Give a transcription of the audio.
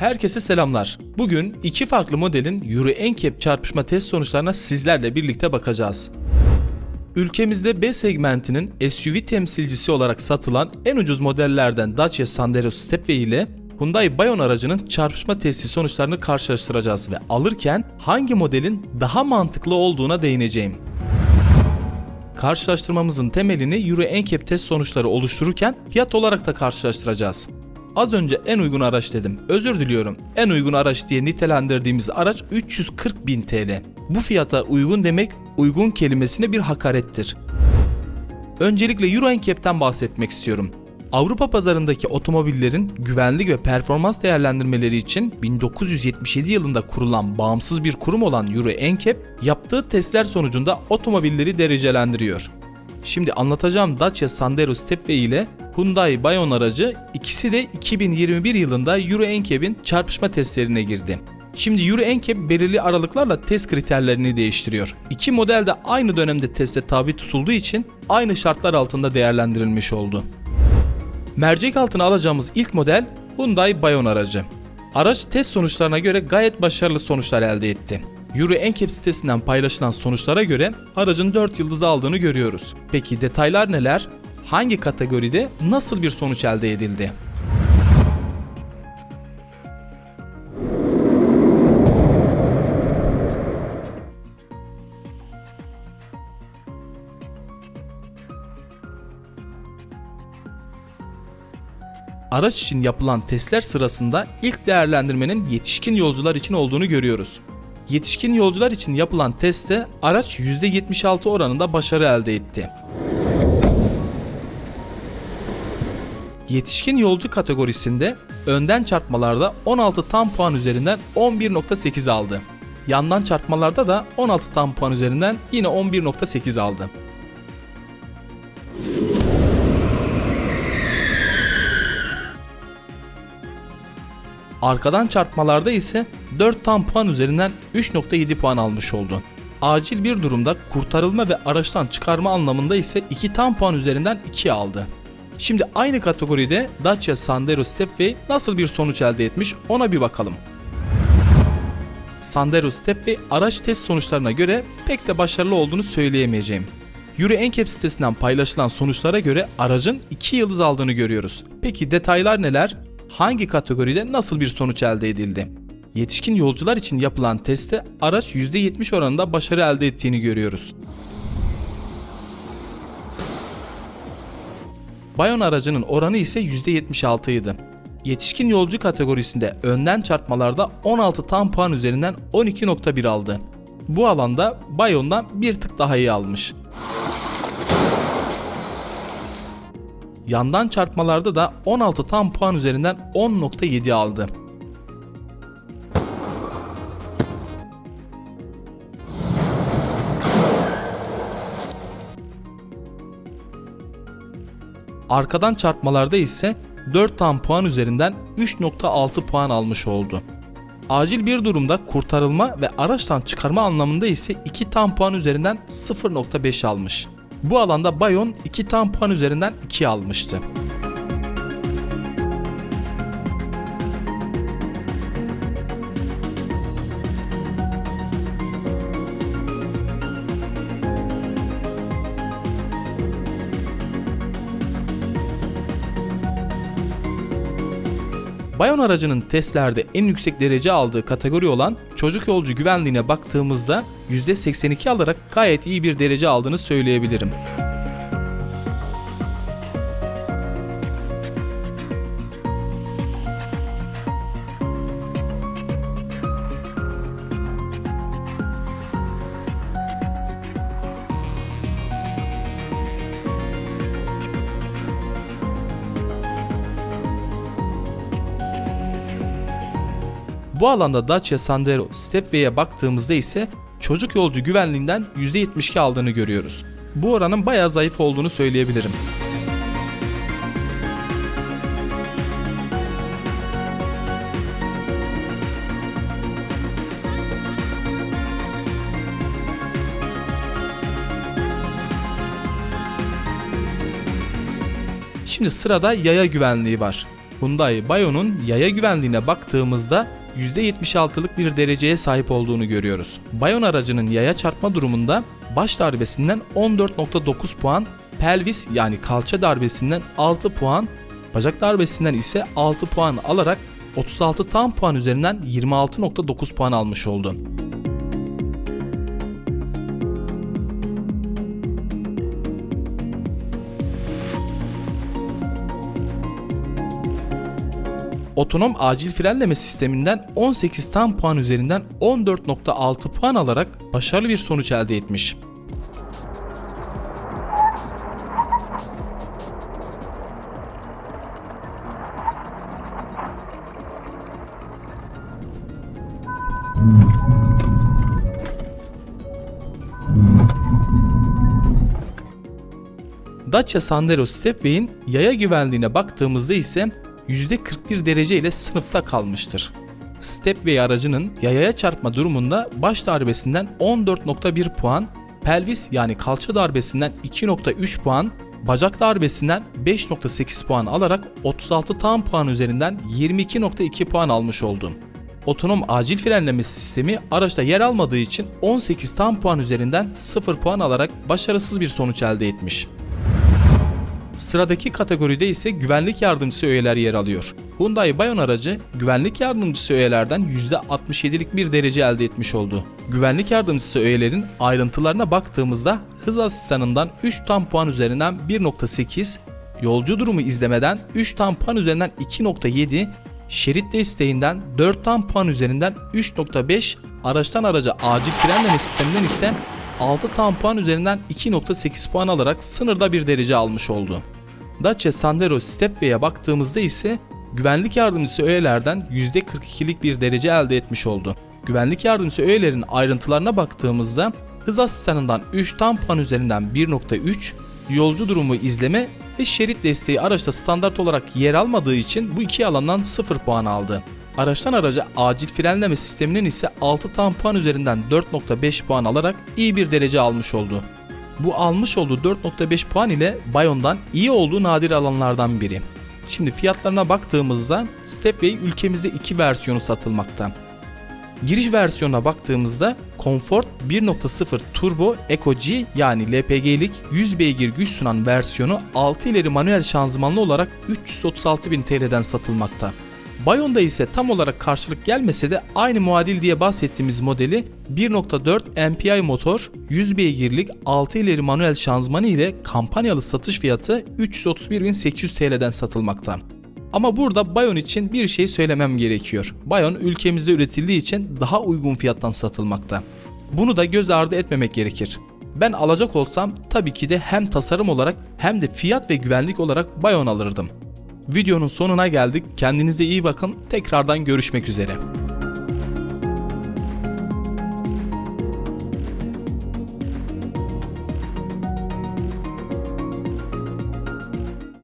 Herkese selamlar. Bugün iki farklı modelin Euro NCAP çarpışma test sonuçlarına sizlerle birlikte bakacağız. Ülkemizde B segmentinin SUV temsilcisi olarak satılan en ucuz modellerden Dacia Sandero Stepway ile Hyundai Bayon aracının çarpışma testi sonuçlarını karşılaştıracağız ve alırken hangi modelin daha mantıklı olduğuna değineceğim. Karşılaştırmamızın temelini Euro NCAP test sonuçları oluştururken fiyat olarak da karşılaştıracağız. Az önce en uygun araç dedim. Özür diliyorum. En uygun araç diye nitelendirdiğimiz araç 340.000 TL. Bu fiyata uygun demek uygun kelimesine bir hakarettir. Öncelikle Euro NCAP'ten bahsetmek istiyorum. Avrupa pazarındaki otomobillerin güvenlik ve performans değerlendirmeleri için 1977 yılında kurulan bağımsız bir kurum olan Euro NCAP yaptığı testler sonucunda otomobilleri derecelendiriyor. Şimdi anlatacağım Dacia Sandero Stepway ile Hyundai Bayon aracı ikisi de 2021 yılında Euro NCAP'in çarpışma testlerine girdi. Şimdi Euro NCAP belirli aralıklarla test kriterlerini değiştiriyor. İki model de aynı dönemde teste tabi tutulduğu için aynı şartlar altında değerlendirilmiş oldu. Mercek altına alacağımız ilk model Hyundai Bayon aracı. Araç test sonuçlarına göre gayet başarılı sonuçlar elde etti. Euro NCAP sitesinden paylaşılan sonuçlara göre aracın 4 yıldız aldığını görüyoruz. Peki detaylar neler? Hangi kategoride nasıl bir sonuç elde edildi? Araç için yapılan testler sırasında ilk değerlendirmenin yetişkin yolcular için olduğunu görüyoruz. Yetişkin yolcular için yapılan testte araç %76 oranında başarı elde etti. Yetişkin yolcu kategorisinde önden çarpmalarda 16 tam puan üzerinden 11.8 aldı. Yandan çarpmalarda da 16 tam puan üzerinden yine 11.8 aldı. Arkadan çarpmalarda ise 4 tam puan üzerinden 3.7 puan almış oldu. Acil bir durumda kurtarılma ve araçtan çıkarma anlamında ise 2 tam puan üzerinden 2 aldı. Şimdi aynı kategoride Dacia Sandero Stepway nasıl bir sonuç elde etmiş ona bir bakalım. Sandero Stepway araç test sonuçlarına göre pek de başarılı olduğunu söyleyemeyeceğim. Euro NCAP sitesinden paylaşılan sonuçlara göre aracın 2 yıldız aldığını görüyoruz. Peki detaylar neler? Hangi kategoride nasıl bir sonuç elde edildi? Yetişkin yolcular için yapılan testte araç %70 oranında başarı elde ettiğini görüyoruz. Bayon aracının oranı ise %76 idi. Yetişkin yolcu kategorisinde önden çarpmalarda 16 tam puan üzerinden 12.1 aldı. Bu alanda Bayon'dan bir tık daha iyi almış. Yandan çarpmalarda da 16 tam puan üzerinden 10.7 aldı. Arkadan çarpmalarda ise 4 tam puan üzerinden 3.6 puan almış oldu. Acil bir durumda kurtarılma ve araçtan çıkarma anlamında ise 2 tam puan üzerinden 0.5 almış. Bu alanda Bayon 2 tam puan üzerinden 2 almıştı. Bayon aracının testlerde en yüksek derece aldığı kategori olan çocuk yolcu güvenliğine baktığımızda %82 alarak gayet iyi bir derece aldığını söyleyebilirim. Bu alanda Dacia Sandero Stepway'e baktığımızda ise çocuk yolcu güvenliğinden %72 aldığını görüyoruz. Bu oranın bayağı zayıf olduğunu söyleyebilirim. Şimdi sırada yaya güvenliği var. Hyundai Bayo'nun yaya güvenliğine baktığımızda %76'lık bir dereceye sahip olduğunu görüyoruz. Bayon aracının yaya çarpma durumunda baş darbesinden 14.9 puan, pelvis yani kalça darbesinden 6 puan, bacak darbesinden ise 6 puan alarak 36 tam puan üzerinden 26.9 puan almış oldu. Otonom acil frenleme sisteminden 18 tam puan üzerinden 14.6 puan alarak başarılı bir sonuç elde etmiş. Dacia Sandero Stepway'in yaya güvenliğine baktığımızda ise %41 derece ile sınıfta kalmıştır. Stepway aracının yayaya çarpma durumunda baş darbesinden 14.1 puan, pelvis yani kalça darbesinden 2.3 puan, bacak darbesinden 5.8 puan alarak 36 tam puan üzerinden 22.2 puan almış oldu. Otonom acil frenleme sistemi araçta yer almadığı için 18 tam puan üzerinden 0 puan alarak başarısız bir sonuç elde etmiş. Sıradaki kategoride ise güvenlik yardımcısı öğeler yer alıyor. Hyundai Bayon aracı güvenlik yardımcısı öğelerden %67'lik bir derece elde etmiş oldu. Güvenlik yardımcısı öğelerin ayrıntılarına baktığımızda hız asistanından 3 tam puan üzerinden 1.8, yolcu durumu izlemeden 3 tam puan üzerinden 2.7, şerit desteğinden 4 tam puan üzerinden 3.5, araçtan araca acil frenleme sisteminden ise 6 tam puan üzerinden 2.8 puan alarak sınırda bir derece almış oldu. Dacia Sandero Stepway'e baktığımızda ise güvenlik yardımcısı öğelerden %42'lik bir derece elde etmiş oldu. Güvenlik yardımcısı öğelerin ayrıntılarına baktığımızda hız asistanından 3 tam puan üzerinden 1.3, yolcu durumu izleme ve şerit desteği araçta standart olarak yer almadığı için bu iki alandan 0 puan aldı. Araçtan araca acil frenleme sisteminin ise 6 tam puan üzerinden 4.5 puan alarak iyi bir derece almış oldu. Bu almış olduğu 4.5 puan ile Bayon'dan iyi olduğu nadir alanlardan biri. Şimdi fiyatlarına baktığımızda Stepway ülkemizde 2 versiyonu satılmakta. Giriş versiyonuna baktığımızda Comfort 1.0 Turbo Eco G yani LPG'lik 100 beygir güç sunan versiyonu 6 ileri manuel şanzımanlı olarak 336.000 TL'den satılmakta. Bayon'da ise tam olarak karşılık gelmese de aynı muadil diye bahsettiğimiz modeli 1.4 MPI motor 100 beygirlik 6 ileri manuel şanzımanı ile kampanyalı satış fiyatı 331.800 TL'den satılmakta. Ama burada Bayon için bir şey söylemem gerekiyor. Bayon ülkemizde üretildiği için daha uygun fiyattan satılmakta. Bunu da göz ardı etmemek gerekir. Ben alacak olsam tabii ki de hem tasarım olarak hem de fiyat ve güvenlik olarak Bayon alırdım. Videonun sonuna geldik. Kendinize iyi bakın. Tekrardan görüşmek üzere.